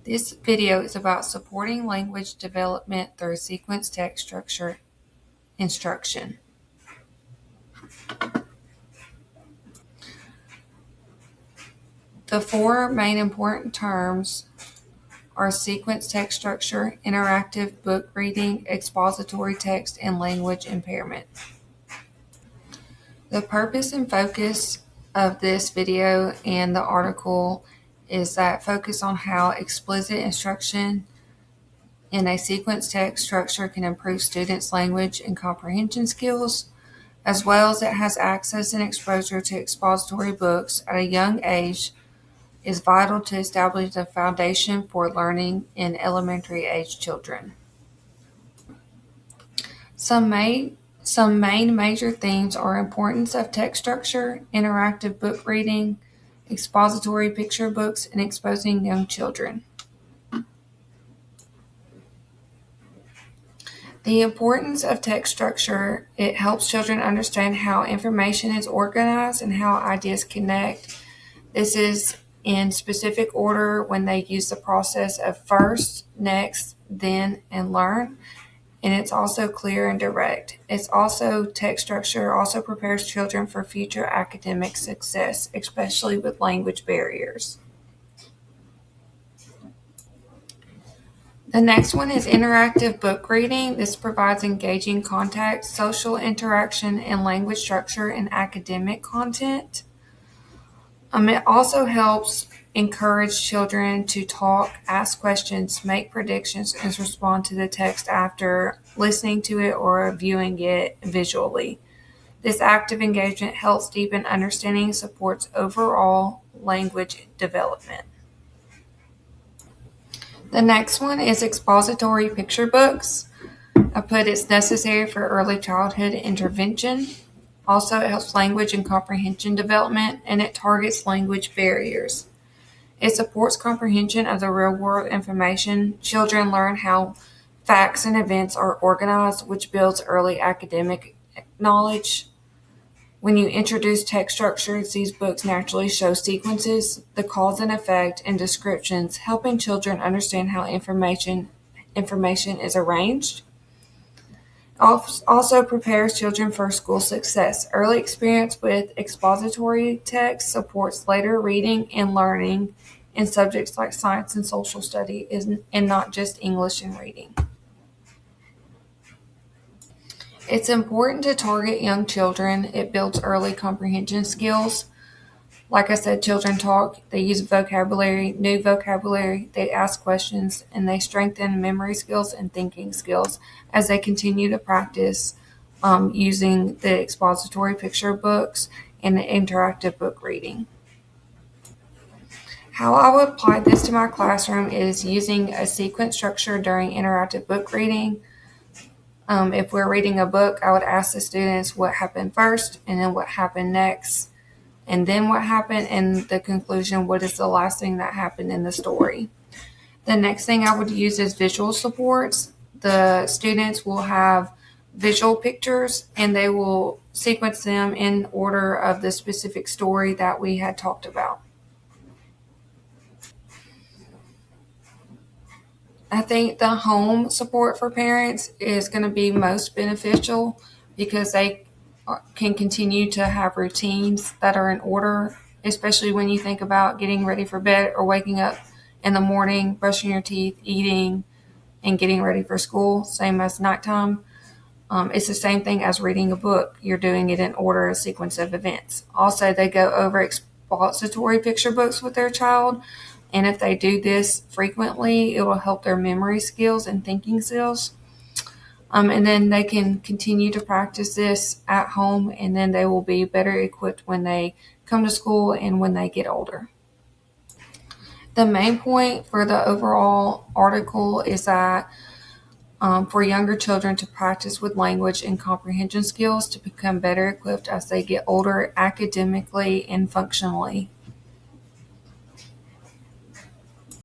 This video is about supporting language development through sequence text structure instruction. The four main important terms are sequence text structure, interactive book reading, expository text, and language impairment. The purpose and focus of this video and the article is that focus on how explicit instruction in a sequence text structure can improve students' language and comprehension skills, as well as it has access and exposure to expository books at a young age is vital to establish the foundation for learning in elementary age children. Some main major themes are importance of text structure, interactive book reading, expository picture books, and exposing young children. The importance of text structure, it helps children understand how information is organized and how ideas connect. This is in specific order when they use the process of first, next, then, and learn. And it's also clear and direct. Text structure also prepares children for future academic success, especially with language barriers. The next one is interactive book reading. This provides engaging contact, social interaction, and language structure in academic content. It also helps encourage children to talk, ask questions, make predictions, and respond to the text after listening to it or viewing it visually. This active engagement helps deepen understanding and supports overall language development. The next one is expository picture books. I put it's necessary for early childhood intervention. Also, it helps language and comprehension development, and it targets language barriers. It supports comprehension of the real-world information. Children learn how facts and events are organized, which builds early academic knowledge. When you introduce text structures, these books naturally show sequences, the cause and effect, and descriptions, helping children understand how information is arranged. Also prepares children for school success. Early experience with expository text supports later reading and learning in subjects like science and social study, and not just English and reading. It's important to target young children. It builds early comprehension skills. Like I said, children talk, they use new vocabulary, they ask questions, and they strengthen memory skills and thinking skills as they continue to practice using the expository picture books and the interactive book reading. How I would apply this to my classroom is using a sequence structure during interactive book reading. If we're reading a book, I would ask the students what happened first, and then what happened next, and then what happened, and the conclusion, what is the last thing that happened in the story. The next thing I would use is visual supports. The students will have visual pictures, and they will sequence them in order of the specific story that we had talked about. I think the home support for parents is going to be most beneficial because they can continue to have routines that are in order, especially when you think about getting ready for bed or waking up in the morning, brushing your teeth, eating, and getting ready for school, same as nighttime. It's the same thing as reading a book. You're doing it in order, a sequence of events. Also, they go over expository picture books with their child. And if they do this frequently, it will help their memory skills and thinking skills. And then they can continue to practice this at home, and then they will be better equipped when they come to school and when they get older. The main point for the overall article is that for younger children to practice with language and comprehension skills to become better equipped as they get older academically and functionally.